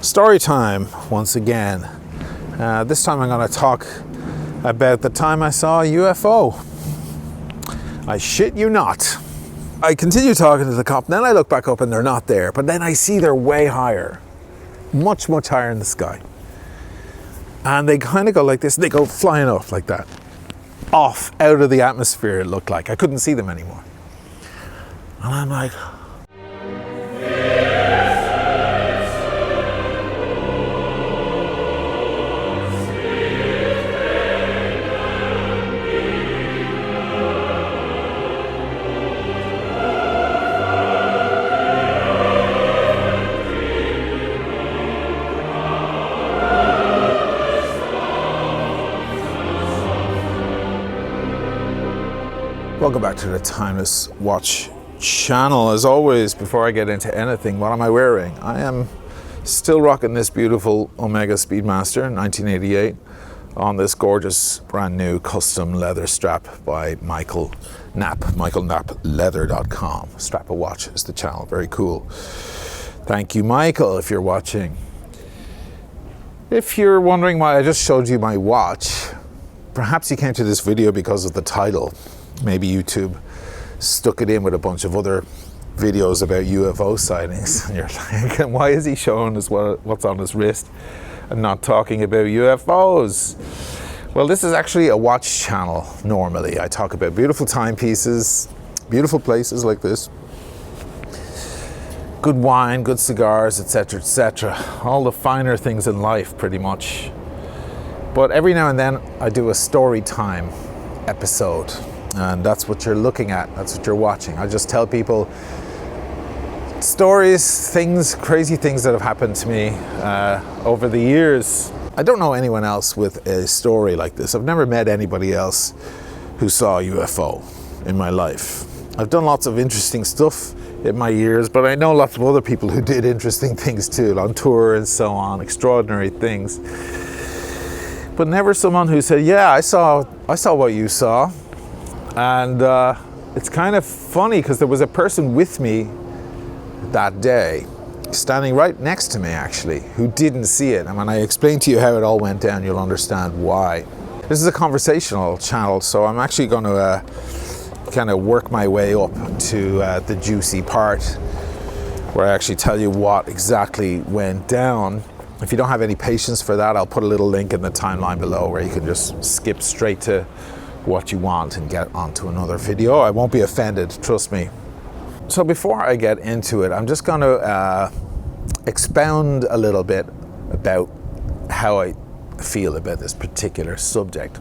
Story time once again. This time I'm going to talk about the time I saw a UFO. I shit you not. I continue talking to the cop, then I look back up and they're not there, but then I see they're way higher, much higher in the sky. And they kind of go like this, they go flying off like that. Off, out of the atmosphere it looked like. I couldn't see them anymore. And I'm like, welcome back to the Timeless Watch channel. As always, before I get into anything, what am I wearing? I am still rocking this beautiful Omega Speedmaster 1988 on this gorgeous brand new custom leather strap by Michael Knapp, michaelknappleather.com. Strap a Watch is the channel, very cool. Thank you, Michael, if you're watching. If you're wondering why I just showed you my watch, perhaps you came to this video because of the title. Maybe YouTube stuck it in with a bunch of other videos about UFO sightings. And you're like, why is he showing us what's on his wrist and not talking about UFOs? Well, this is actually a watch channel normally. I talk about beautiful timepieces, beautiful places like this, good wine, good cigars, etc., etc. All the finer things in life, pretty much. But every now and then I do a story time episode. And that's what you're looking at, that's what you're watching. I just tell people stories, things, crazy things that have happened to me over the years. I don't know anyone else with a story like this. I've never met anybody else who saw a UFO in my life. I've done lots of interesting stuff in my years, but I know lots of other people who did interesting things too, on tour and so on, extraordinary things. But never someone who said, yeah, I saw what you saw. And it's kind of funny because there was a person with me that day, standing right next to me actually, who didn't see it. And when I explain to you how it all went down, you'll understand why. This is a conversational channel, so I'm actually going to kind of work my way up to the juicy part where I actually tell you what exactly went down. If you don't have any patience for that, I'll put a little link in the timeline below where you can just skip straight to what you want and get onto another video. I won't be offended, trust me. So before I get into it, I'm just going to expound a little bit about how I feel about this particular subject.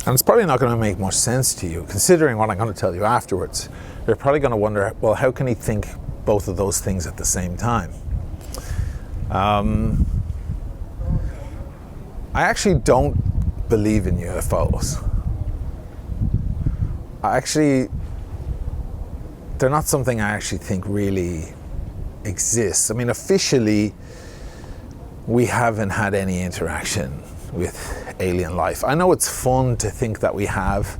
And it's probably not going to make much sense to you, considering what I'm going to tell you afterwards. You're probably going to wonder, well, how can he think both of those things at the same time? I actually don't believe in UFOs. They're not something I actually think really exists. I mean, officially, we haven't had any interaction with alien life. I know it's fun to think that we have,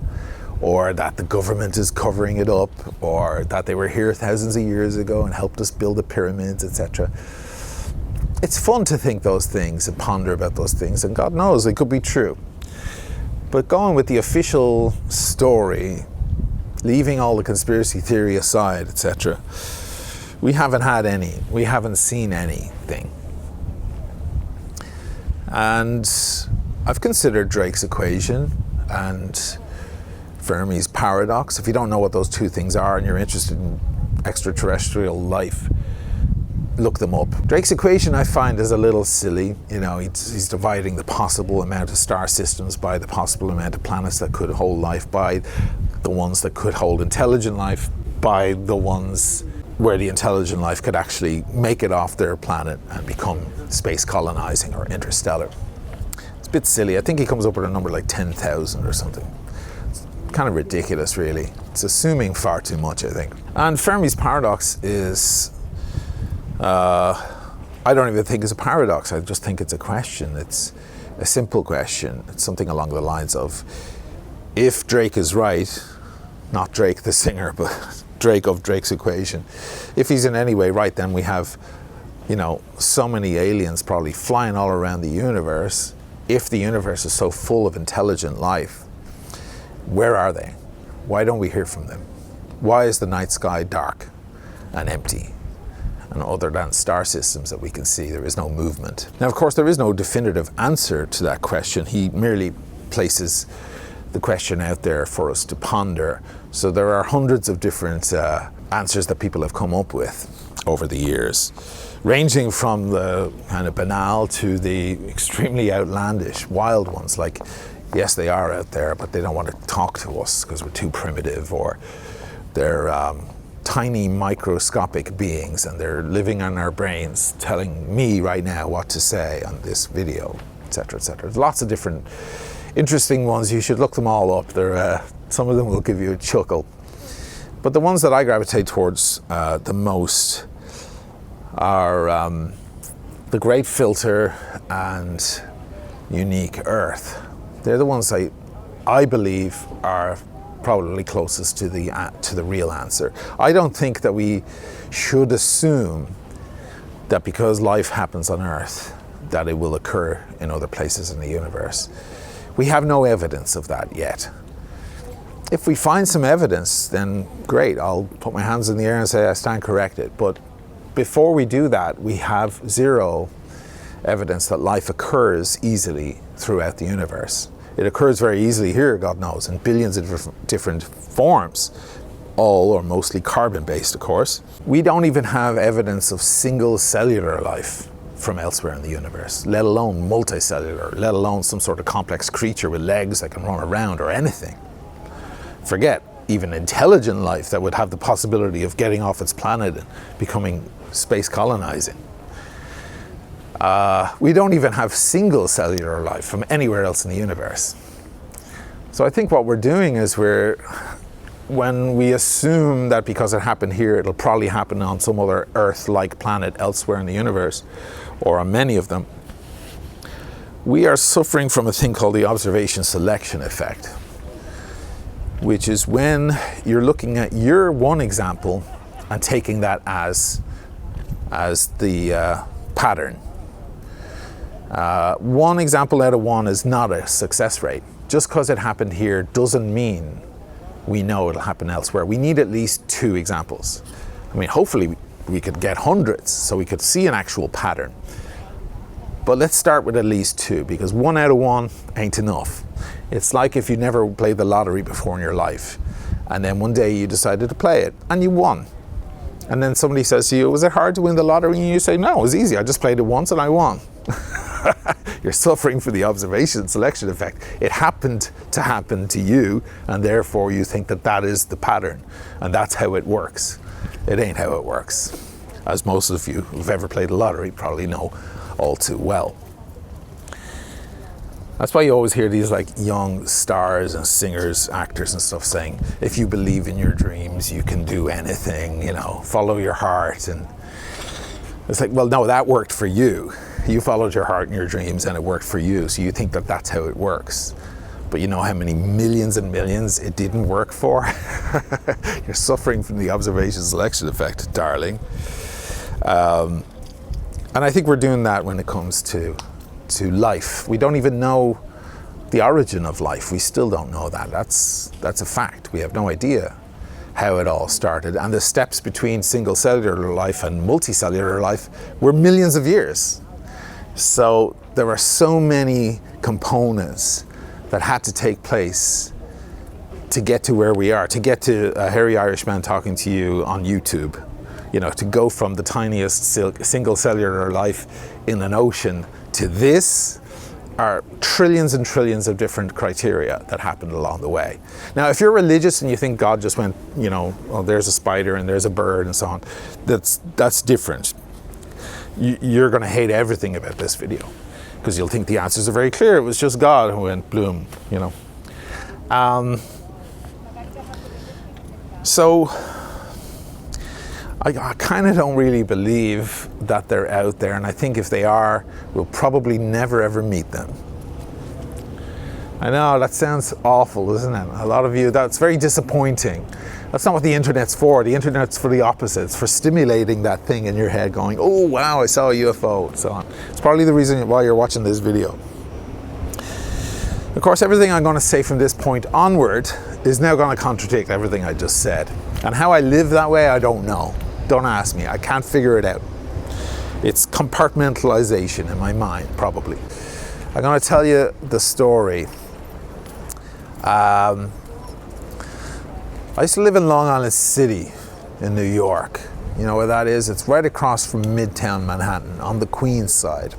or that the government is covering it up, or that they were here thousands of years ago and helped us build the pyramids, etc. It's fun to think those things and ponder about those things, and God knows it could be true. But going with the official story, leaving all the conspiracy theory aside, etc., we haven't seen anything. And I've considered Drake's equation and Fermi's paradox. If you don't know what those two things are and you're interested in extraterrestrial life, look them up. Drake's equation I find is a little silly. You know, he's dividing the possible amount of star systems by the possible amount of planets that could hold life, by the ones that could hold intelligent life, by the ones where the intelligent life could actually make it off their planet and become space colonizing or interstellar. It's a bit silly. I think he comes up with a number like 10,000 or something. It's kind of ridiculous, really. It's assuming far too much, I think. And Fermi's paradox is I don't even think it's a paradox. I just think it's a question. It's a simple question. It's something along the lines of, if Drake is right, not Drake the singer, but Drake of Drake's equation, if he's in any way right, then we have you know, so many aliens probably flying all around the universe. If the universe is so full of intelligent life, where are they? Why don't we hear from them? Why is the night sky dark and empty? And other than star systems that we can see, there is no movement. Now, of course, there is no definitive answer to that question. He merely places the question out there for us to ponder. So there are hundreds of different answers that people have come up with over the years, ranging from the kind of banal to the extremely outlandish, wild ones, like, yes, they are out there, but they don't want to talk to us because we're too primitive, or they're tiny microscopic beings and they're living on our brains, telling me right now what to say on this video, etc., etc. There's lots of different interesting ones. You should look them all up. Some of them will give you a chuckle. But the ones that I gravitate towards the most are the Great Filter and Unique Earth. They're the ones I believe are probably closest to the real answer. I don't think that we should assume that because life happens on Earth, that it will occur in other places in the universe. We have no evidence of that yet. If we find some evidence, then great, I'll put my hands in the air and say I stand corrected. But before we do that, we have zero evidence that life occurs easily throughout the universe. It occurs very easily here, God knows, in billions of different forms, all or mostly carbon-based, of course. We don't even have evidence of single cellular life from elsewhere in the universe, let alone multicellular, let alone some sort of complex creature with legs that can run around or anything. Forget even intelligent life that would have the possibility of getting off its planet and becoming space colonizing. We don't even have single cellular life from anywhere else in the universe. So I think what we're doing is when we assume that because it happened here, it'll probably happen on some other Earth-like planet elsewhere in the universe, or on many of them, we are suffering from a thing called the observation selection effect, which is when you're looking at your one example and taking that as the pattern. One example out of one is not a success rate. Just because it happened here doesn't mean we know it'll happen elsewhere. We need at least 2 examples. I mean, hopefully we could get hundreds so we could see an actual pattern. But let's start with at least 2, because 1 out of 1 ain't enough. It's like if you never played the lottery before in your life, and then one day you decided to play it and you won. And then somebody says to you, was it hard to win the lottery? And you say, no, it was easy. I just played it once and I won. You're suffering from the observation selection effect. It happened to happen to you, and therefore you think that that is the pattern, and that's how it works. It ain't how it works, as most of you who've ever played the lottery probably know all too well. That's why you always hear these like young stars and singers, actors and stuff saying, if you believe in your dreams, you can do anything, you know, follow your heart. And it's like, well, no, that worked for you. You followed your heart and your dreams and it worked for you. So you think that that's how it works. But you know how many millions and millions it didn't work for? You're suffering from the observation selection effect, darling. And I think we're doing that when it comes to life. We don't even know the origin of life. We still don't know that. That's a fact. We have no idea how it all started. And the steps between single cellular life and multicellular life were millions of years. So there are so many components that had to take place to get to where we are, to get to a hairy Irishman talking to you on YouTube. You know, to go from the tiniest single cellular life in an ocean to this are trillions and trillions of different criteria that happened along the way. Now, if you're religious and you think God just went, you know, oh, there's a spider and there's a bird and so on, that's different. You're going to hate everything about this video because you'll think the answers are very clear. It was just God who went bloom, you know. So I kind of don't really believe that they're out there, and I think if they are, we'll probably never ever meet them. I know, that sounds awful, isn't it? A lot of you, that's very disappointing. That's not what the internet's for. The internet's for the opposite. It's for stimulating that thing in your head going, oh wow, I saw a UFO, and so on. It's probably the reason why you're watching this video. Of course, everything I'm going to say from this point onward is now going to contradict everything I just said. And how I live that way, I don't know. Don't ask me. I can't figure it out. It's compartmentalization in my mind, probably. I'm going to tell you the story. I used to live in Long Island City in New York. You know where that is? It's right across from Midtown Manhattan on the Queens side.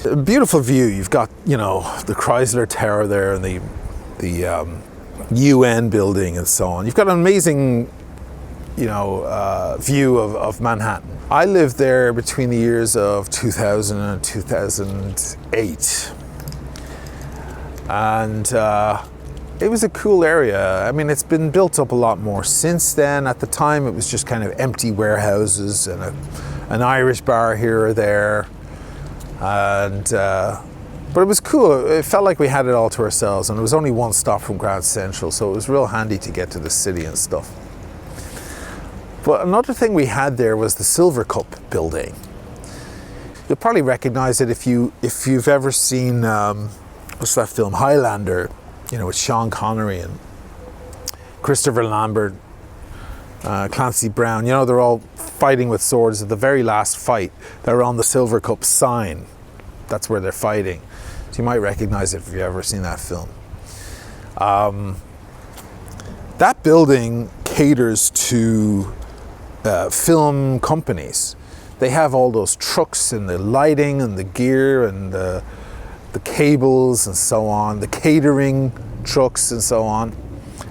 A beautiful view. You've got, you know, the Chrysler Tower there and the UN building and so on. You've got an amazing, you know, view of Manhattan. I lived there between the years of 2000 and 2008. And it was a cool area. I mean, it's been built up a lot more since then. At the time, it was just kind of empty warehouses and an Irish bar here or there. And but it was cool. It felt like we had it all to ourselves, and it was only one stop from Grand Central, so it was real handy to get to the city and stuff. But another thing we had there was the Silver Cup building. You'll probably recognize it if you've ever seen what's that film, Highlander, you know, with Sean Connery and Christopher Lambert, Clancy Brown. You know, they're all fighting with swords. At the very last fight, they're on the Silver Cup sign. That's where they're fighting. So you might recognize it if you've ever seen that film. That building caters to film companies. They have all those trucks and the lighting and the gear and the cables and so on, the catering trucks and so on,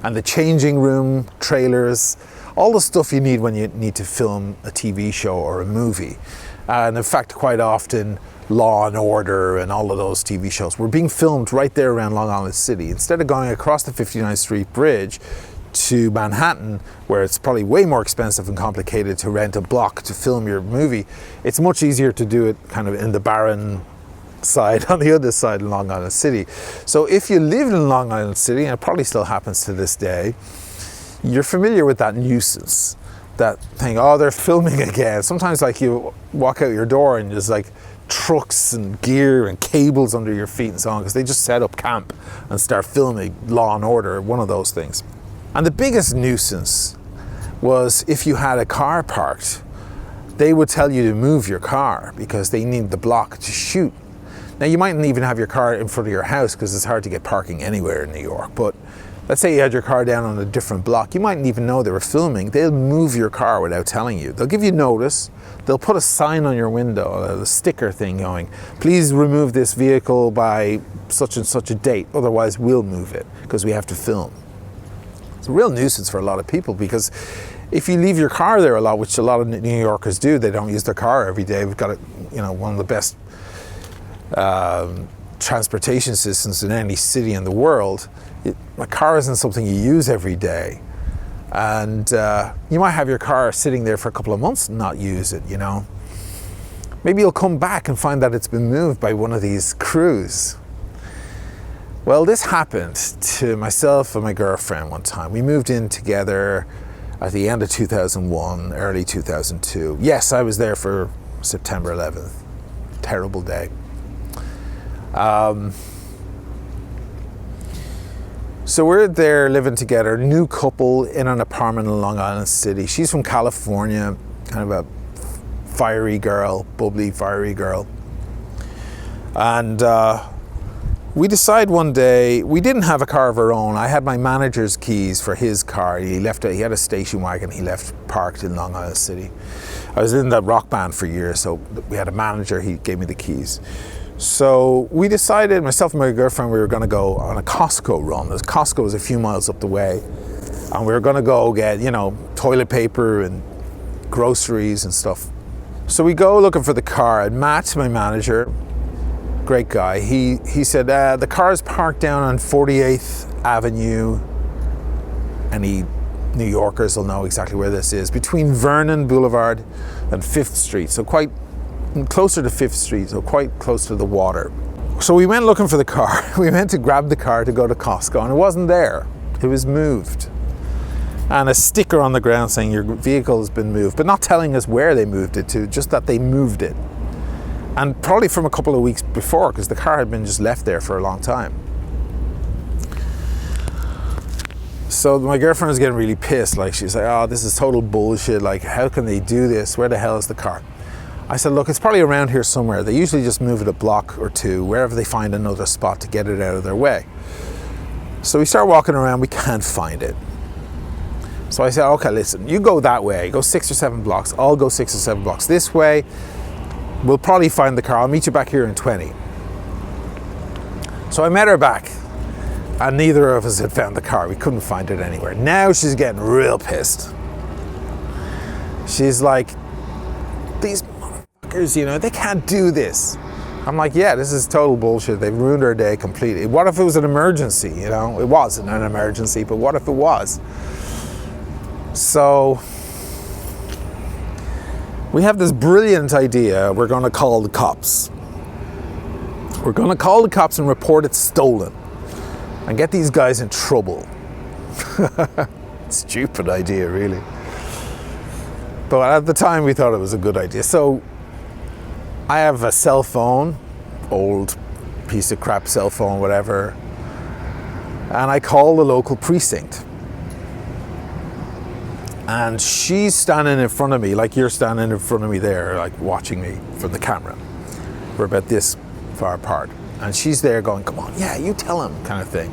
and the changing room trailers, all the stuff you need when you need to film a TV show or a movie. And in fact, quite often, Law and Order and all of those TV shows were being filmed right there around Long Island City. Instead of going across the 59th Street Bridge to Manhattan, where it's probably way more expensive and complicated to rent a block to film your movie, it's much easier to do it kind of in the barren side, on the other side in Long Island City. So if you live in Long Island City, and it probably still happens to this day, you're familiar with that nuisance, that thing, oh, they're filming again. Sometimes like you walk out your door and there's like trucks and gear and cables under your feet and so on, because they just set up camp and start filming Law and Order, one of those things. And the biggest nuisance was if you had a car parked, they would tell you to move your car because they need the block to shoot. Now, you mightn't even have your car in front of your house because it's hard to get parking anywhere in New York, but let's say you had your car down on a different block. You mightn't even know they were filming. They'll move your car without telling you. They'll give you notice. They'll put a sign on your window, a sticker thing going, please remove this vehicle by such and such a date, otherwise we'll move it because we have to film. It's a real nuisance for a lot of people because if you leave your car there a lot, which a lot of New Yorkers do, they don't use their car every day. We've got one of the best transportation systems in any city in the world. A car isn't something you use every day, and you might have your car sitting there for a couple of months and not use it, you know. Maybe you'll come back and find that it's been moved by one of these crews. Well, this happened to myself and my girlfriend one time. We moved in together at the end of 2001, early 2002. Yes, I was there for September 11th. Terrible day. So we're there living together, new couple in an apartment in Long Island City. She's from California, kind of a fiery girl, bubbly, fiery girl. And we decide one day, we didn't have a car of our own. I had my manager's keys for his car. He had a station wagon he left parked in Long Island City. I was in that rock band for years, so we had a manager, he gave me the keys. So we decided, myself and my girlfriend, we were going to go on a Costco run. Costco was a few miles up the way. And we were going to go get, toilet paper and groceries and stuff. So we go looking for the car, and Matt, my manager, great guy, he said, the car's parked down on 48th Avenue. Any New Yorkers will know exactly where this is, between Vernon Boulevard and 5th Street. So quite closer to 5th Street, so quite close to the water. So we went looking for the car. We went to grab the car to go to Costco, and it wasn't there. It was moved. and a sticker on the ground saying your vehicle has been moved, but not telling us where they moved it to, just that they moved it. And probably from a couple of weeks before, because the car had been just left there for a long time. So my girlfriend was getting really pissed. Like, she's like, oh, this is total bullshit. Like, how can they do this? Where the hell is the car? I said, look, it's probably around here somewhere. They usually just move it a block or two, wherever they find another spot to get it out of their way. So we start walking around, we can't find it. So I said, okay, listen, you go that way, go 6 or 7 blocks, I'll go 6 or 7 blocks this way. We'll probably find the car. I'll meet you back here in 20. So I met her back, and neither of us had found the car. We couldn't find it anywhere. Now she's getting real pissed. She's like, these motherfuckers, you know, they can't do this. I'm like, yeah, this is total bullshit. They've ruined our day completely. What if it was an emergency, you know? It wasn't an emergency, but what if it was? So we have this brilliant idea. We're going to call the cops. We're going to call the cops and report it stolen and get these guys in trouble. Stupid idea, really. But at the time, we thought it was a good idea. So I have a cell phone, old piece of crap cell phone, whatever, and I call the local precinct. And she's standing in front of me, like you're standing in front of me there, like watching me from the camera. We're about this far apart. And she's there going, come on, yeah, you tell him, kind of thing.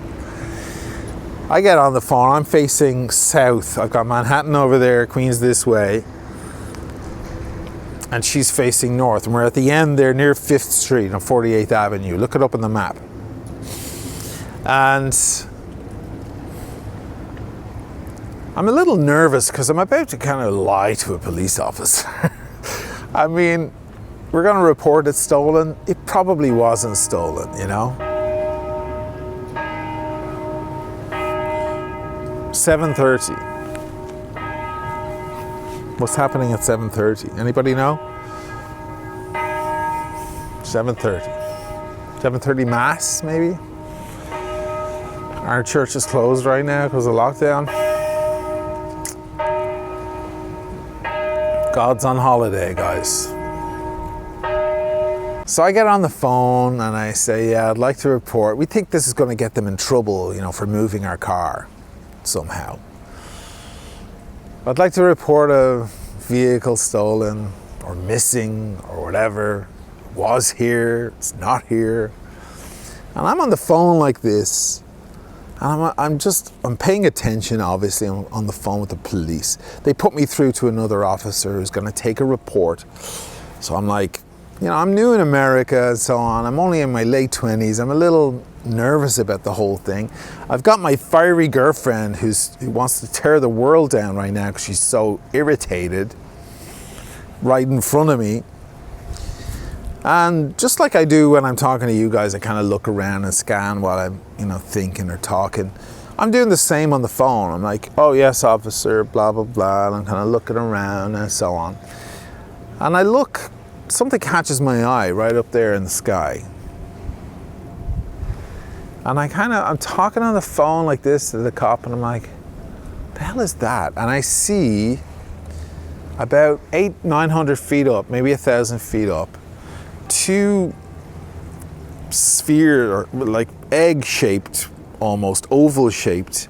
I get on the phone, I'm facing south. I've got Manhattan over there, Queens this way. And she's facing north. And we're at the end there near 5th Street on 48th Avenue. Look it up on the map. And I'm a little nervous because I'm about to kind of lie to a police officer. I mean, we're going to report it stolen. It probably wasn't stolen, you know? 7:30. What's happening at 7:30? Anybody know? 7:30. 7:30 mass, maybe? Our church is closed right now because of lockdown. God's on holiday, guys. So I get on the phone and I say, yeah, I'd like to report. We think this is going to get them in trouble, you know, for moving our car somehow. I'd like to report a vehicle stolen or missing or whatever. It was here, it's not here. And I'm on the phone like this. And I'm paying attention, obviously. I'm on the phone with the police. They put me through to another officer who's going to take a report. So I'm like, you know, I'm new in America and so on. I'm only in my late 20s. I'm a little nervous about the whole thing. I've got my fiery girlfriend who wants to tear the world down right now because she's so irritated right in front of me. And just like I do when I'm talking to you guys, I kind of look around and scan while I'm, you know, thinking or talking. I'm doing the same on the phone. I'm like, oh yes, officer, blah, blah, blah. And I'm kind of looking around and so on. And I look, something catches my eye right up there in the sky. And I'm talking on the phone like this to the cop and I'm like, the hell is that? And I see about 800-900 feet up, maybe 1,000 feet up, 2 sphere or like egg-shaped, almost oval-shaped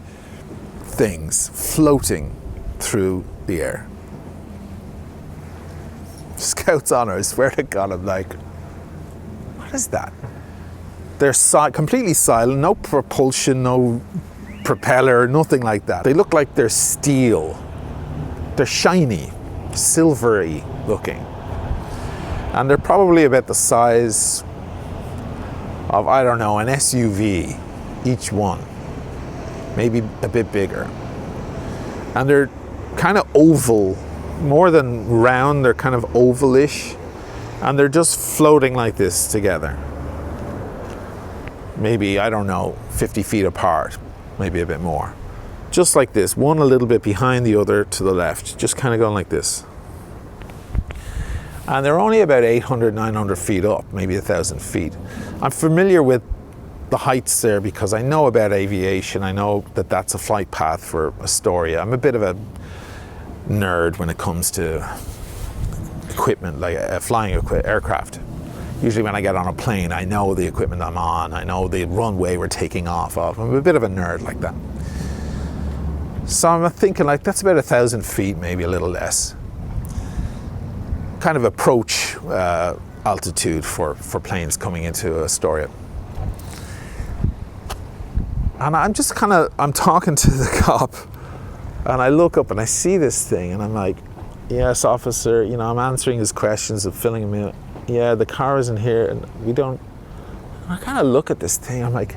things floating through the air. Scouts on her, I swear to God, I'm like, what is that? They're completely silent, no propulsion, no propeller, nothing like that. They look like they're steel. They're shiny, silvery looking. And they're probably about the size of, I don't know, an SUV, each one. Maybe a bit bigger. And they're kind of oval, more than round, they're kind of ovalish. And they're just floating like this together. Maybe, I don't know, 50 feet apart, maybe a bit more. Just like this, one a little bit behind the other to the left, just kind of going like this. And they're only about 800-900 feet up, maybe 1,000 feet. I'm familiar with the heights there because I know about aviation. I know that that's a flight path for Astoria. I'm a bit of a nerd when it comes to equipment, like flying aircraft. Usually when I get on a plane, I know the equipment I'm on. I know the runway we're taking off of. I'm a bit of a nerd like that. So I'm thinking like that's about 1,000 feet, maybe a little less. Kind of approach altitude for planes coming into Astoria. And I'm just I'm talking to the cop, and I look up and I see this thing, and I'm like, yes, officer, you know, I'm answering his questions and filling him in. Yeah, the car isn't here, and we don't. I kind of look at this thing, I'm like,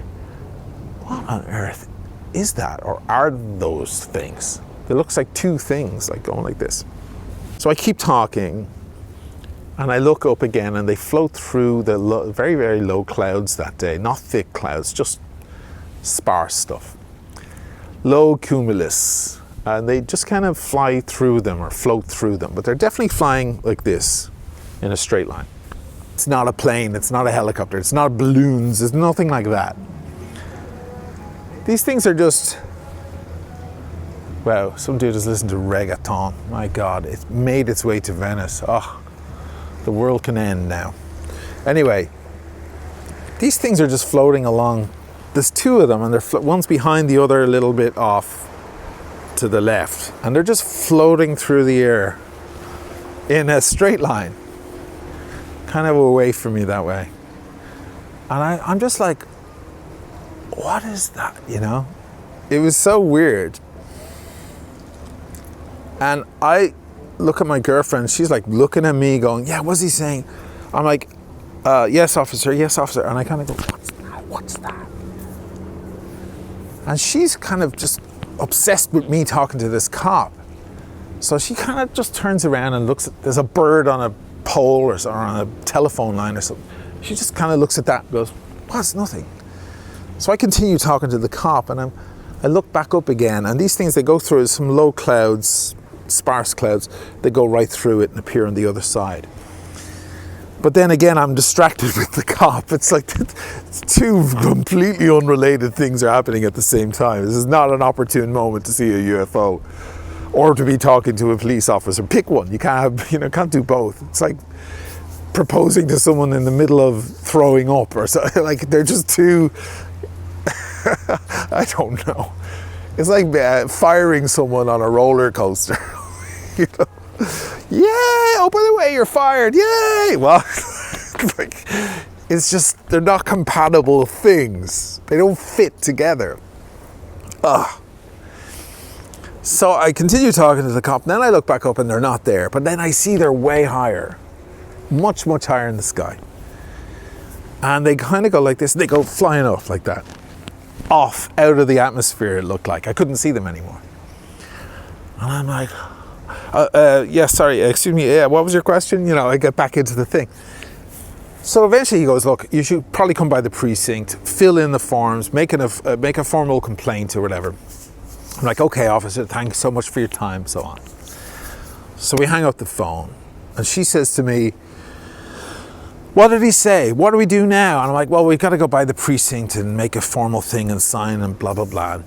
what on earth is that, or are those things? It looks like two things, like going like this. So I keep talking, and I look up again, and they float through the very, very low clouds that day. Not thick clouds, just sparse stuff. Low cumulus. And they just kind of fly through them or float through them. But they're definitely flying like this in a straight line. It's not a plane, it's not a helicopter, it's not balloons, it's nothing like that. These things are just, wow, some dude has listened to reggaeton. My God, it's made its way to Venice. Oh, the world can end now. Anyway, these things are just floating along. There's two of them, and one's behind the other a little bit off to the left. And they're just floating through the air in a straight line. Kind of away from me that way. And I'm just like, what is that, you know? It was so weird. And I look at my girlfriend, she's like looking at me going, yeah, what's he saying? I'm like, yes, officer, yes, officer. And I kind of go, what's that? And she's kind of just obsessed with me talking to this cop. So she kind of just turns around and looks at, there's a bird on a pole or on a telephone line or something. She just kind of looks at that and goes, well, it's nothing. So I continue talking to the cop, and I look back up again, and these things, they go through some low clouds, sparse clouds, they go right through it and appear on the other side. But then again, I'm distracted with the cop. It's like two completely unrelated things are happening at the same time. This is not an opportune moment to see a UFO or to be talking to a police officer. Pick one. You can't have, can't do both. It's like proposing to someone in the middle of throwing up or something. Like they're just too, I don't know. It's like firing someone on a roller coaster. Yay! Oh, by the way, you're fired. Yay! Well, like, it's just, they're not compatible things. They don't fit together. Ugh. So I continue talking to the cop, and then I look back up and they're not there. But then I see they're way higher. Much, much higher in the sky. And they kind of go like this, they go flying off like that. Off, out of the atmosphere, it looked like. I couldn't see them anymore. And I'm like, yeah, sorry, excuse me, yeah, what was your question? I get back into the thing. So eventually he goes, look, you should probably come by the precinct, fill in the forms, make a formal complaint or whatever. I'm like, okay, officer, thanks so much for your time, so on. So we hang up the phone, and she says to me, what did he say? What do we do now? And I'm like, well, we've got to go by the precinct and make a formal thing and sign and blah, blah, blah. And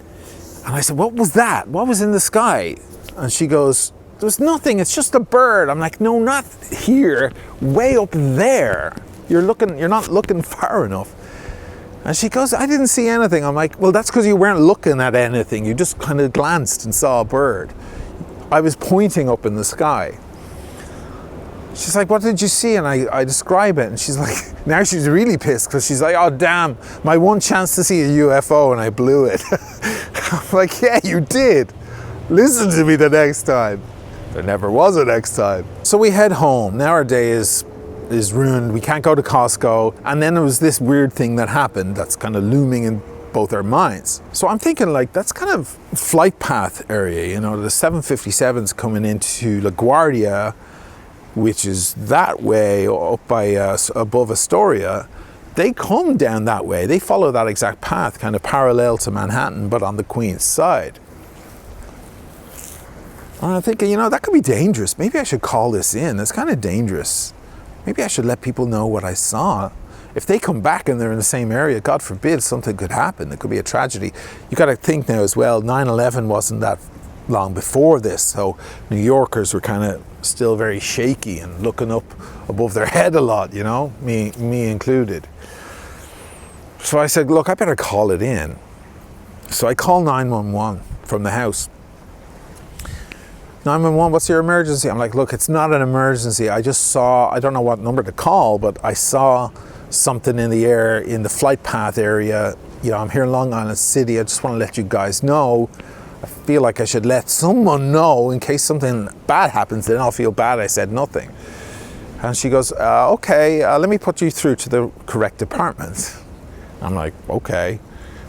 I said, what was that? What was in the sky? And she goes, there's nothing, it's just a bird. I'm like, no, not here, way up there. You're not looking far enough. And she goes, I didn't see anything. I'm like, well, that's because you weren't looking at anything. You just kind of glanced and saw a bird. I was pointing up in the sky. She's like, what did you see? And I describe it. And she's like, now she's really pissed because she's like, oh, damn, my one chance to see a UFO and I blew it. I'm like, yeah, you did. Listen to me the next time. There never was a next time. So we head home. Now our day is ruined. We can't go to Costco. And then there was this weird thing that happened that's kind of looming in both our minds. So I'm thinking like, that's kind of flight path area. The 757's coming into LaGuardia, which is that way up by above Astoria. They come down that way. They follow that exact path, kind of parallel to Manhattan, but on the Queen's side. And I'm thinking, that could be dangerous. Maybe I should call this in. It's kind of dangerous. Maybe I should let people know what I saw. if they come back and they're in the same area, God forbid, something could happen. It could be a tragedy. You got to think now as well, 9/11 wasn't that long before this, so New Yorkers were kind of still very shaky and looking up above their head a lot, you know, me included. So I said, look, I better call it in. So I call 911 from the house. 911, what's your emergency? I'm like, look, it's not an emergency. I just saw, I don't know what number to call, but I saw something in the air in the flight path area. You know, I'm here in Long Island City. I just want to let you guys know. I feel like I should let someone know in case something bad happens, then I'll feel bad I said nothing. And she goes, okay, let me put you through to the correct department. I'm like, okay.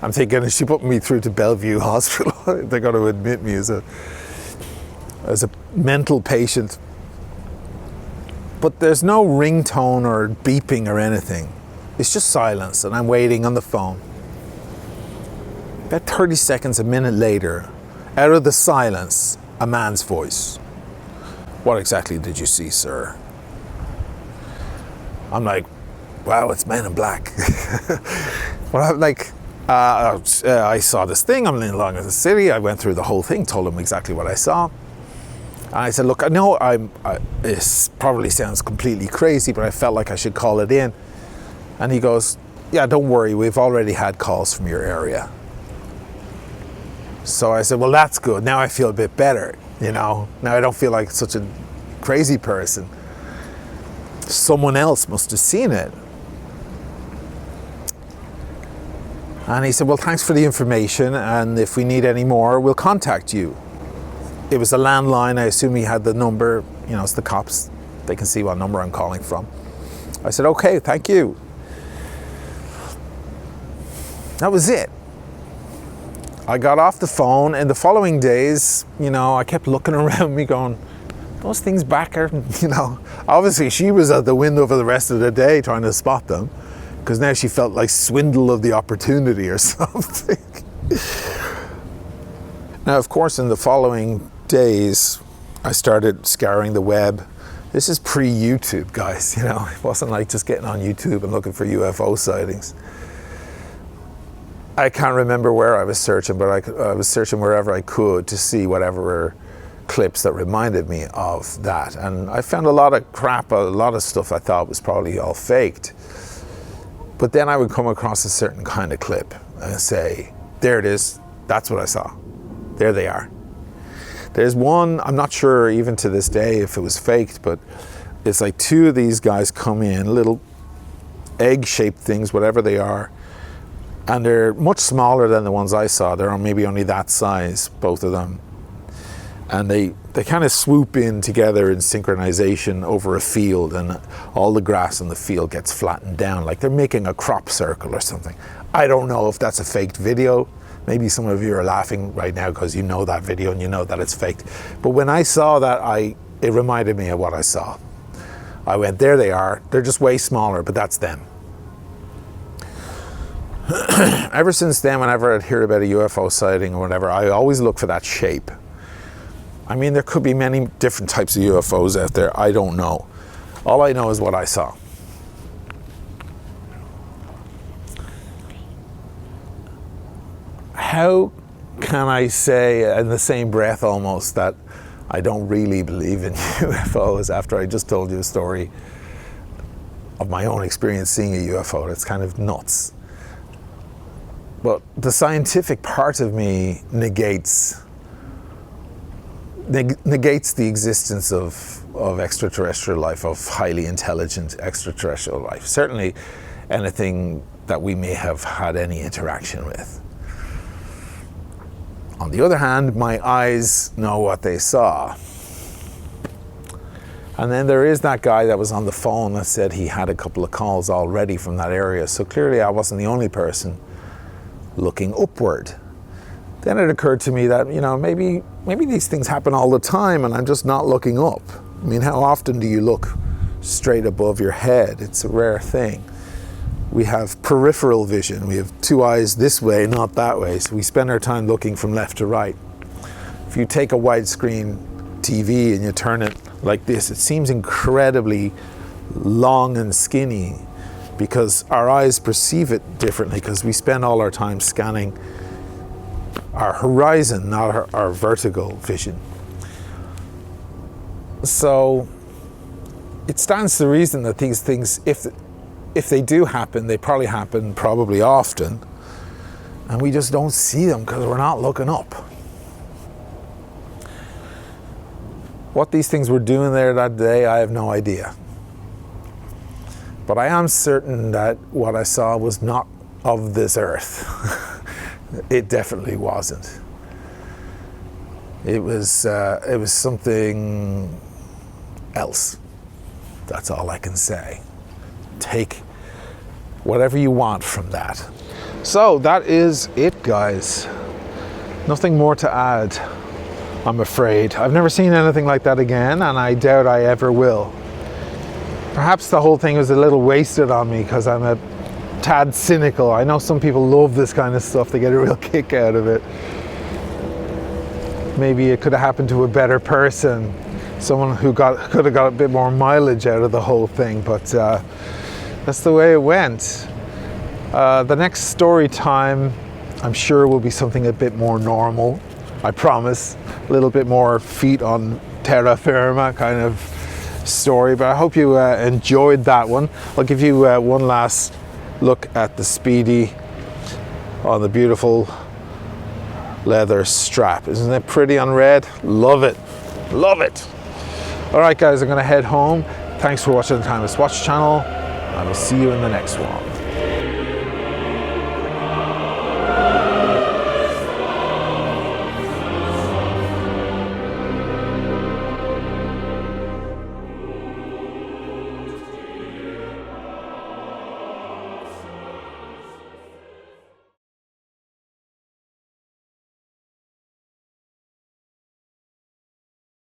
I'm thinking, is she putting me through to Bellevue Hospital? They're going to admit me as a mental patient. But there's no ringtone or beeping or anything. It's just silence, and I'm waiting on the phone. About 30 seconds, a minute later, out of the silence, a man's voice. What exactly did you see, sir? I'm like, wow, it's Men in Black. Well, I'm like, I saw this thing, I'm in Long Island City, I went through the whole thing, told him exactly what I saw. And I said, look, I know this probably sounds completely crazy, but I felt like I should call it in. And he goes, yeah, don't worry, we've already had calls from your area. So I said, well, that's good. Now I feel a bit better, you know. Now I don't feel like such a crazy person. Someone else must have seen it. And he said, well, thanks for the information, and if we need any more, we'll contact you. It was a landline. I assume he had the number. You know, it's the cops. They can see what number I'm calling from. I said, okay, thank you. That was it. I got off the phone, and the following days, you know, I kept looking around me going, those things back are, you know, obviously she was at the window for the rest of the day trying to spot them, because now she felt like swindle of the opportunity or something. Now, of course, in the following days, I started scouring the web. This is pre-YouTube, guys, you know. It wasn't like just getting on YouTube and looking for UFO sightings. I can't remember where I was searching, but I was searching wherever I could to see whatever clips that reminded me of that. And I found a lot of crap, a lot of stuff I thought was probably all faked. But then I would come across a certain kind of clip and say, there it is, that's what I saw. There they are. There's one, I'm not sure even to this day if it was faked, but it's like two of these guys come in, little egg-shaped things, whatever they are, and they're much smaller than the ones I saw. They're maybe only that size, both of them. And they kind of swoop in together in synchronization over a field, and all the grass in the field gets flattened down, like they're making a crop circle or something. I don't know if that's a faked video. Maybe some of you are laughing right now because you know that video and you know that it's faked. But when I saw that, it reminded me of what I saw. I went, there they are. They're just way smaller, but that's them. Ever since then, whenever I'd hear about a UFO sighting or whatever, I always look for that shape. I mean, there could be many different types of UFOs out there. I don't know. All I know is what I saw. How can I say in the same breath almost that I don't really believe in UFOs after I just told you a story of my own experience seeing a UFO? That's kind of nuts. But the scientific part of me negates the existence of extraterrestrial life, of highly intelligent extraterrestrial life. Certainly anything that we may have had any interaction with. On the other hand, my eyes know what they saw. And then there is that guy that was on the phone that said he had a couple of calls already from that area. So clearly I wasn't the only person looking upward. Then it occurred to me that, you know, maybe these things happen all the time and I'm just not looking up. I mean, how often do you look straight above your head? It's a rare thing. We have peripheral vision. We have two eyes this way, not that way. So we spend our time looking from left to right. If you take a widescreen TV and you turn it like this, it seems incredibly long and skinny. because our eyes perceive it differently, because we spend all our time scanning our horizon, not our vertical vision. So it stands to reason that these things, if they do happen, they probably often, and we just don't see them because we're not looking up. What these things were doing there that day, I have no idea. But I am certain that what I saw was not of this earth. It definitely wasn't. It was something else. That's all I can say. Take whatever you want from that. So that is it, guys. Nothing more to add, I'm afraid. I've never seen anything like that again, and I doubt I ever will. Perhaps the whole thing was a little wasted on me because I'm a tad cynical. I know some people love this kind of stuff. They get a real kick out of it. Maybe it could have happened to a better person, someone who could have got a bit more mileage out of the whole thing, but that's the way it went. The next story time, I'm sure, will be something a bit more normal, I promise. A little bit more feet on terra firma kind of story, but I hope you enjoyed that one. I'll give you one last look at the Speedy on the beautiful leather strap. Isn't it pretty on red? Love it. Love it. All right, guys, I'm going to head home. Thanks for watching the Timeless Watch channel. I will see you in the next one.